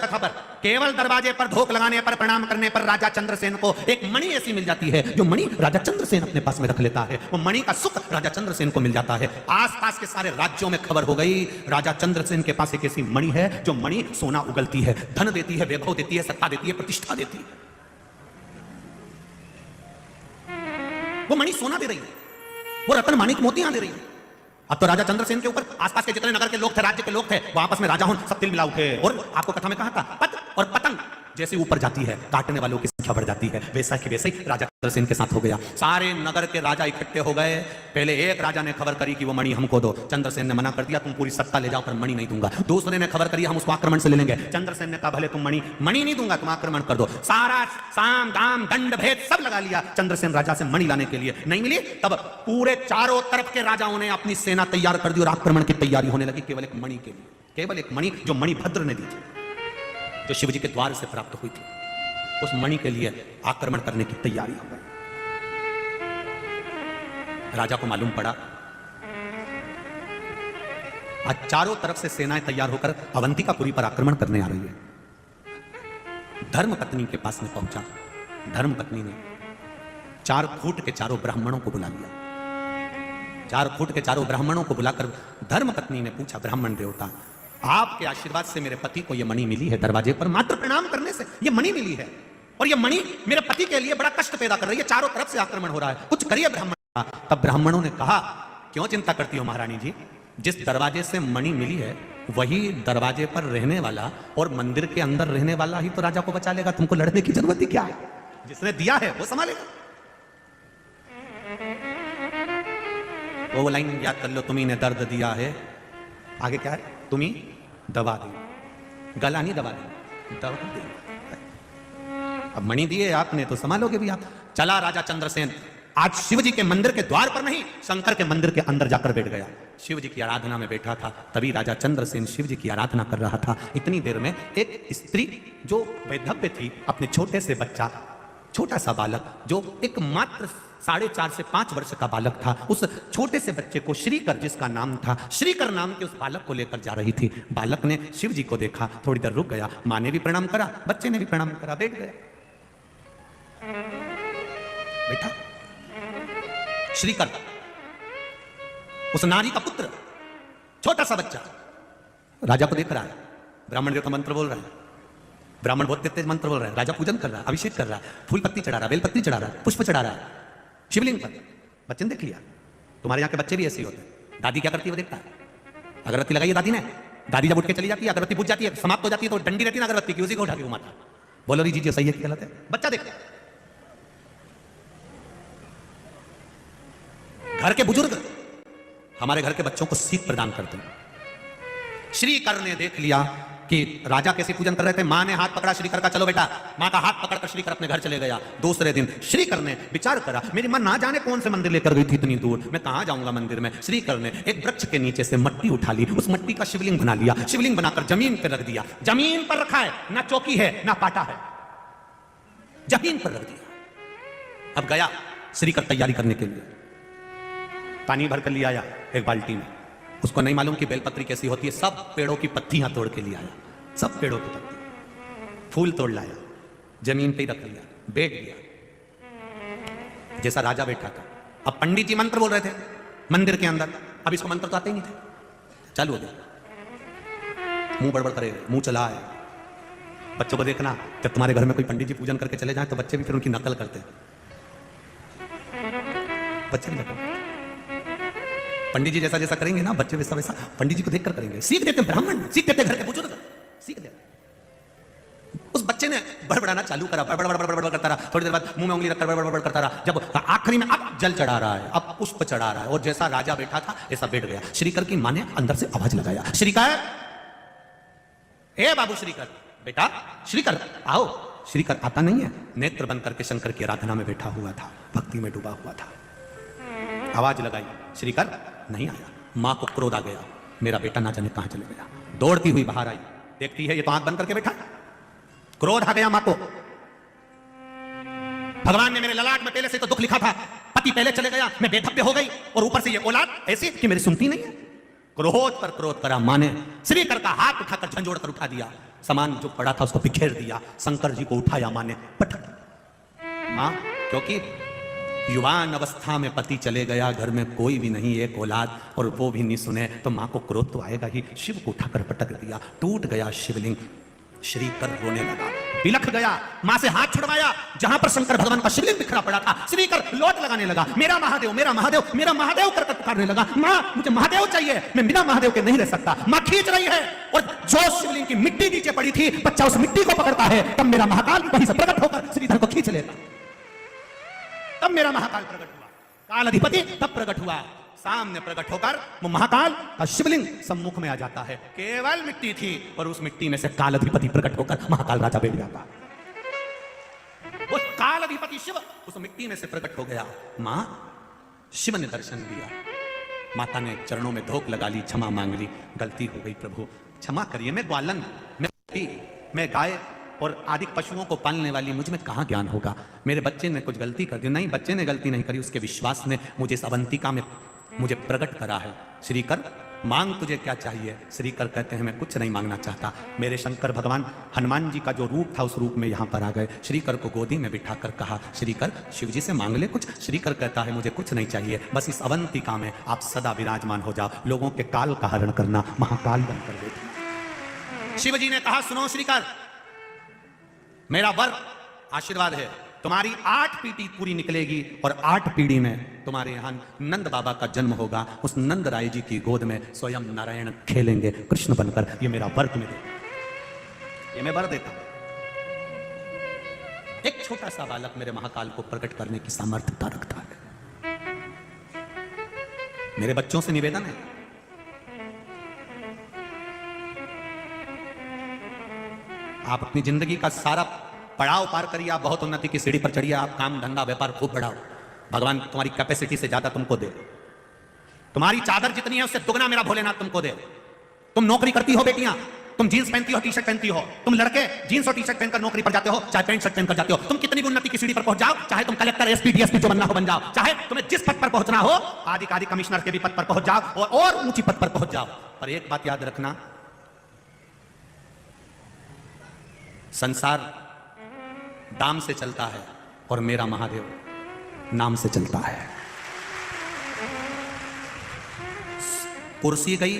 खबर, केवल दरवाजे पर धोख लगाने पर, प्रणाम करने पर राजा चंद्रसेन को एक मणि ऐसी मिल जाती है जो मणि राजा चंद्रसेन अपने पास में रख लेता है। वो मणि का सुख राजा चंद्रसेन को मिल जाता है। आसपास के सारे राज्यों में खबर हो गई, राजा चंद्रसेन के पास एक ऐसी मणि है जो मणि सोना उगलती है, धन देती है, वैभव देती है, सत्ता देती है, प्रतिष्ठा देती है। वो मणि सोना दे रही है, वो रत्न माणिक मोतियां दे रही है। अब तो राजा चंद्रसेन के ऊपर आसपास के जितने नगर के लोग थे, राज्य के लोग थे, वो आपस में राजा हो सब तिल मिला उठे। और आपको कथा में कहा था, पत और पतंग जैसे ऊपर जाती है, काटने वालों की संख्या बढ़ जाती है। वैसा कि वैसे ही राजा चंद्रसेन के साथ हो गया। सारे नगर के राजा इकट्ठे हो गए। पहले एक राजा ने खबर करी कि वो मणि हमको दो। चंद्रसेन ने मना कर दिया, तुम पूरी सत्ता ले जाओ पर मणि नहीं दूंगा। दूसरे ने खबर करी, हम उसको आक्रमण से ले लेंगे। चंद्रसेन ने कहा, भले तुम मणि नहीं दूंगा, तुम आक्रमण कर दो। सारा साम दाम दंड भेद सब लगा लिया चंद्रसेन राजा से मणि लाने के लिए। नहीं मिली, तब पूरे चारों तरफ के राजाओं ने अपनी सेना तैयार कर दी और आक्रमण की तैयारी होने लगी केवल एक मणि के लिए। केवल एक मणि जो मणिभद्र ने दी थी, जो शिवजी के द्वार से प्राप्त हुई थी, उस मणि के लिए आक्रमण करने की तैयारी हो गई। राजा को मालूम पड़ा आज चारों तरफ से सेनाएं तैयार होकर अवंतिकापुरी पर आक्रमण करने आ रही है। धर्मपत्नी के पास में पहुंचा। धर्मपत्नी ने 4 फुट के चारों ब्राह्मणों को बुला लिया। 4 फुट के चारों ब्राह्मणों को बुलाकर धर्मपत्नी ने पूछा, ब्राह्मण देवता, आपके आशीर्वाद से मेरे पति को यह मणि मिली है, दरवाजे पर मात्र प्रणाम करने से यह मणि मिली है, और यह मणि मेरे पति के लिए बड़ा कष्ट पैदा कर रही है, चारों तरफ से आक्रमण हो रहा है, कुछ करिए ब्राह्मण। तब ब्राह्मणों ने कहा, क्यों चिंता करती हो महारानी जी, जिस दरवाजे से मणि मिली है वही दरवाजे पर रहने वाला और मंदिर के अंदर रहने वाला ही तो राजा को बचा लेगा। तुमको लड़ने की जरूरत ही क्या है? जिसने दिया है वो संभालेगा। वो लाइन याद कर लो, तुम्ही ने दर्द दिया है, आगे क्या है, तुम्ही दवा दी, गला नहीं दबा दी, दवा दी। अब मणि दिए आपने तो संभालोगे भी आप। चला राजा चंद्रसेन आज शिवजी के मंदिर के द्वार पर नहीं, शंकर के मंदिर के अंदर जाकर बैठ गया। शिवजी की आराधना में बैठा था। तभी राजा चंद्रसेन शिवजी की आराधना कर रहा था। इतनी देर में एक स्त्री जो वैधव्य थी, अपने छोटे से बच्चा, छोटा सा बालक जो एक मात्र 4.5 से 5 वर्ष का बालक था, उस छोटे से बच्चे को श्रीकर, जिसका नाम था श्रीकर, नाम के उस बालक को लेकर जा रही थी। बालक ने शिव जी को देखा, थोड़ी देर रुक गया, माँ ने भी प्रणाम करा, बच्चे ने भी प्रणाम करा, बैठ गया। बेटा श्रीकर, उस नारी का पुत्र, छोटा सा बच्चा राजा को देख रहा है। ब्राह्मण देवता मंत्र बोल रहा है, ब्राह्मण बहुत तेज मंत्र बोल रहा है। राजा पूजन कर रहा है, अभिषेक कर रहा है, फूल पत्ती चढ़ा रहा है, बेल पत्ती चढ़ा रहा है, पुष्प चढ़ा रहा है शिवलिंग पर। बच्चे ने देख लिया, तुम्हारे यहाँ के बच्चे भी ऐसे ही होते हैं। दादी क्या करती है वो देखता है। अगरबत्ती लगाई है दादी ने, दादी जब उठ के चली जाती है, अगरबत्ती बुझ जाती है, समाप्त हो जाती है, तो डंडी रहती है ना अगरबत्ती की, उसी को उठा के घुमाता। बोलो री जी सही है कि गलत है? बच्चा देखता है। घर के बुजुर्ग हमारे घर के बच्चों को सीख प्रदान करते हैं। श्रीकर ने देख लिया कि राजा कैसे पूजन कर रहे थे। मां ने हाथ पकड़ा श्रीकर का, चलो बेटा। मां का हाथ पकड़कर श्रीकर अपने घर चले गया। दूसरे दिन श्रीकर ने विचार करा, मेरी मां ना जाने कौन से मंदिर लेकर गई थी इतनी दूर, मैं कहां जाऊंगा मंदिर में। श्रीकर ने एक वृक्ष के नीचे से मट्टी उठा ली, उस मट्टी का शिवलिंग बना लिया, शिवलिंग बनाकर जमीन पर रख दिया। जमीन पर रखा है, ना चौकी है ना पाटा है, जमीन पर रख दिया। अब गया श्रीकर तैयारी करने के लिए, पानी भर कर लिया आया एक बाल्टी में। उसको नहीं मालूम कि बेलपत्री कैसी होती है। सब पेड़ों की पत्तियां तोड़ के ले आया, सब पेड़ों की पत्ती, फूल तोड़ लाया, जमीन पे ही रख लिया, बैठ गया जैसा राजा बैठा था। अब पंडित जी मंत्र बोल रहे थे मंदिर के अंदर। अब इसको मंत्र तो आते ही नहीं थे। चालू हो गया, मुंह बड़बड़ करे, मुंह चला है। बच्चों को देखना, जब तुम्हारे घर में कोई पंडित जी पूजन करके चले जाए तो बच्चे भी फिर उनकी नकल करते हैं। बच्चे भी पंडित जी जैसा जैसा करेंगे ना, बच्चे वैसा वैसा पंडित जी को देखकर करेंगे। सीख देते ब्राह्मण, सीख देते घर के बुजुर्ग, सीख देते। उस बच्चे ने बड़बड़ाना चालू करा, बड़बड़ करता रहा। थोड़ी देर बाद मुंह में उंगली रखकर बड़बड़ करता रहा। जब आखिरी में अब जल चढ़ा रहा है, अब पुष्प चढ़ा रहा है, और जैसा राजा बैठा था ऐसा बैठ गया। श्रीकर की मां ने अंदर से आवाज लगाया, श्रीकर, हे बाबू श्रीकर, बेटा श्रीकर आओ। श्रीकर आता नहीं है, नेत्र बंद करके शंकर की आराधना में बैठा हुआ था, भक्ति में डूबा हुआ था। आवाज लगाई, श्रीकर नहीं आया। मां को क्रोध आ गया, मेरा बेटा ना जाने कहां चले गया। दौड़ती हुई बाहर आई, देखती है ये तो आंख बंद करके बैठा। क्रोध आ गया मां को, भगवान ने मेरे ललाट में पहले से तो दुख लिखा था, पति पहले चले गया, मैं बेधव्य हो गई, और ऊपर से ये औलाद ऐसी कि मेरी सुनती नहीं है। क्रोध पर क्रोध करा मां ने। श्रीकर का हाथ उठाकर झंझोड़ कर उठा दिया। सामान जो पड़ा था उसको बिखेर दिया, शंकर जी को उठाया माँ ने, पटक। हाँ, क्योंकि युवान अवस्था में पति चले गया, घर में कोई भी नहीं, एक औलाद, और वो भी नहीं सुने तो माँ को क्रोध तो आएगा ही। शिव को उठाकर पटक दिया, टूट गया शिवलिंग। श्रीकर रोने लगा, बिलख गया, मां से हाथ छुड़वाया। जहां पर शंकर भगवान का शिवलिंग बिखरा पड़ा था, श्रीकर लोट लगाने लगा, मेरा महादेव, मेरा महादेव, मेरा महादेव करके पुकारने लगा। मां, मुझे महादेव चाहिए, मैं बिना महादेव के नहीं रह सकता। मां खींच रही है और जो शिवलिंग की मिट्टी नीचे पड़ी थी, बच्चा उस मिट्टी को पकड़ता है, तब मेरा महाकाल वहीं से प्रकट होकर श्रीधर को खींच लेता। तब मेरा महाकाल प्रकट हुआ, काल अधिपति तब प्रकट हुआ। सामने प्रकट होकर वो महाकाल का शिवलिंग सम्मुख में आ जाता है। केवल मिट्टी थी और उस मिट्टी में से काल अधिपति प्रकट होकर महाकाल राजा बैठ जाता। वो काल अधिपति शिव उस मिट्टी में से प्रकट हो गया। मां, शिव ने दर्शन दिया, माता ने चरणों में धोख लगा ली, क्षमा मांग ली, गलती हो गई प्रभु क्षमा करिए, मैं ग्वालन, मैं गाय और आदि पशुओं को पालने वाली, मुझ में कहाँ ज्ञान होगा, मेरे बच्चे ने कुछ गलती कर दी। नहीं, बच्चे ने गलती नहीं करी, उसके विश्वास ने मुझे इस अवंतिका में मुझे प्रकट करा है। श्रीकर, मांग तुझे क्या चाहिए? श्रीकर कहते हैं मैं कुछ नहीं मांगना चाहता। मेरे शंकर भगवान हनुमान जी का जो रूप था उस रूप में यहाँ पर आ गए। श्रीकर को गोदी में बिठाकर कहा, श्रीकर शिव जी से मांग ले कुछ। श्रीकर कहता है मुझे कुछ नहीं चाहिए, बस इस अवंतिका में आप सदा विराजमान हो जाओ, लोगों के काल का हरण करना, महाकाल बनकर दे। शिव जी ने कहा, सुनो श्रीकर, मेरा वर आशीर्वाद है, तुम्हारी 8 पीढ़ी पूरी निकलेगी और 8 पीढ़ी में तुम्हारे यहां नंद बाबा का जन्म होगा। उस नंद राय जी की गोद में स्वयं नारायण खेलेंगे कृष्ण बनकर। ये मेरा वर तुम्हें दे, ये मैं वर देता हूं। एक छोटा सा बालक मेरे महाकाल को प्रकट करने की सामर्थ्यता रखता है। मेरे बच्चों से निवेदन है, आप अपनी जिंदगी का सारा पड़ाव पार करिए, आप बहुत उन्नति की सीढ़ी पर चढ़िए, आप काम धंधा व्यापार खूब बढ़ाओ, भगवान तुम्हारी कैपेसिटी से ज्यादा तुमको दे। तुम्हारी चादर जितनी है उससे दुगना मेरा भोलेनाथ तुमको दे। तुम नौकरी करती हो बेटियां, तुम जींस पहनती हो, टी शर्ट पहनती हो, तुम लड़के जींस और टी शर्ट पहनकर नौकरी पर जाते हो, चाहे पैंट शर्ट पहनकर जाते हो, तुम कितनी भी उन्नति की सीढ़ी पर पहुंच जाओ, चाहे तुम कलेक्टर, एसपी, डीएसपी जो बनना हो बन जाओ, चाहे तुम्हें जिस पद पर पहुंचना हो, अधिकारी कमिश्नर के भी पद पर पहुंच जाओ और ऊंची पद पर पहुंच जाओ, पर एक बात याद रखना, संसार दाम से चलता है और मेरा महादेव नाम से चलता है। कुर्सी गई,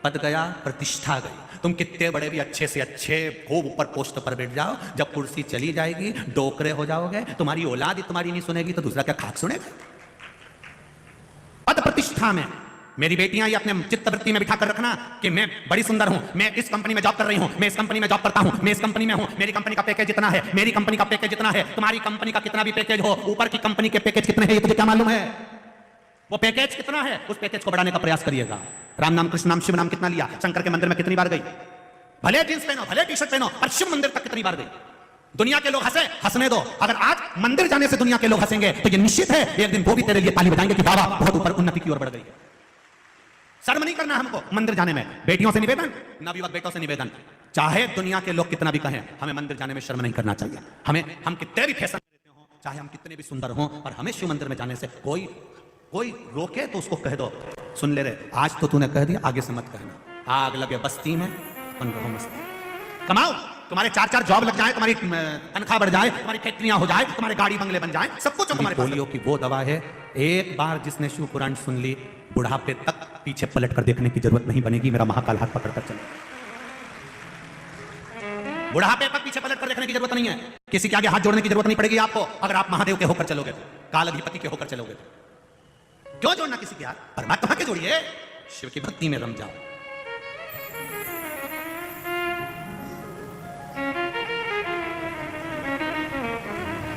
पद गया, प्रतिष्ठा गई। तुम कितने बड़े भी अच्छे से अच्छे खूब ऊपर पोस्ट पर बैठ जाओ, जब कुर्सी चली जाएगी डोकरे हो जाओगे, तुम्हारी औलाद ही तुम्हारी नहीं सुनेगी तो दूसरा क्या खाक सुनेगा? पद प्रतिष्ठा में मेरी बेटियां ये अपने चित्तवृत्ति में बिठा कर रखना कि मैं बड़ी सुंदर हूं, मैं इस कंपनी में जॉब कर रही हूं, मैं इस कंपनी में जॉब करता हूं, मैं इस कंपनी में हूं, मेरी कंपनी का पैकेज इतना है, मेरी कंपनी का पैकेज इतना है, तुम्हारी कंपनी का कितना भी पैकेज हो, ऊपर की कंपनी के पैकेज कितने हैं ये तुझे क्या मालूम है? वो पैकेज कितना है, उस पैकेज को बढ़ाने का प्रयास करिएगा। राम नाम, कृष्ण नाम, शिव नाम कितना लिया, शंकर के मंदिर में कितनी बार गई, भले जींस पहनो, भले टी शर्ट पहनो, पर शिव मंदिर तक कितनी बार गई? दुनिया के लोग हंसे, हंसने दो। अगर आज मंदिर जाने से दुनिया के लोग हंसेंगे तो ये निश्चित है एक दिन वो भी तेरे लिए ताली बजाएंगे कि बाबा बहुत ऊपर उन्नति की ओर बढ़ गई। शर्म नहीं करना हमको मंदिर जाने में। बेटियों से निवेदन, नवयुवक बेटों से निवेदन, चाहे दुनिया के लोग कितना भी कहें, हमें मंदिर जाने में शर्म नहीं करना चाहिए। हम कितने भी फैशन देते हो, चाहे हम कितने भी सुंदर हों, और हमें शिव मंदिर में जाने से कोई रोके तो उसको कह दो, सुन ले रे, आज तो तूने कह दिया, आगे से मत कहना। आग लगे बस्ती में, अपन रहो मस्ती, कमाओ, तुम्हारे 4-4 जॉब लग जाए, तुम्हारी तनख्वाह बढ़ जाए, तुम्हारी फैक्ट्रियां हो जाए, तुम्हारे गाड़ी बंगले बन जाए, सब कुछ तुम्हारे पोलियो की वो दवा है। एक बार जिसने शिव पुराण सुन ली, बुढ़ापे तक पीछे पलट कर देखने की जरूरत नहीं बनेगी। मेरा महाकाल हाथ पकड़कर चले, बुढ़ापे तक पीछे पलट कर देखने की जरूरत नहीं है, किसी के आगे हाथ जोड़ने की जरूरत नहीं पड़ेगी आपको। अगर आप महादेव के होकर चलोगे, काल अधिपति के होकर चलोगे, क्यों जोड़ना किसी के हाथ? परमात्मा के जोड़िए, शिव की भक्ति में रम जाओ।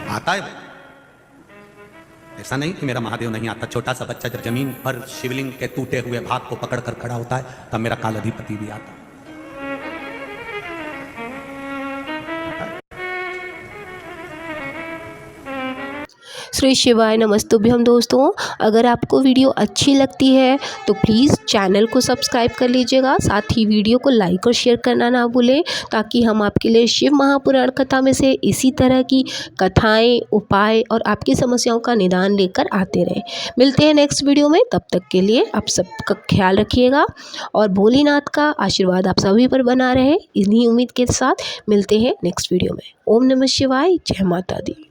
आता है, ऐसा नहीं कि मेरा महादेव नहीं आता। छोटा सा बच्चा जब जमीन पर शिवलिंग के टूटे हुए भाग को पकड़कर खड़ा होता है, तब मेरा काल अधिपति भी आता है। श्री शिवाय नमस्तुभ्यम दोस्तों। अगर आपको वीडियो अच्छी लगती है तो प्लीज़ चैनल को सब्सक्राइब कर लीजिएगा, साथ ही वीडियो को लाइक और शेयर करना ना भूलें, ताकि हम आपके लिए शिव महापुराण कथा में से इसी तरह की कथाएं, उपाय और आपकी समस्याओं का निदान लेकर आते रहें। मिलते हैं नेक्स्ट वीडियो में, तब तक के लिए आप सबका ख्याल रखिएगा और भोलेनाथ का आशीर्वाद आप सभी पर बना रहे। इन्हीं उम्मीद के साथ मिलते हैं नेक्स्ट वीडियो में। ओम नमः शिवाय, जय माता दी।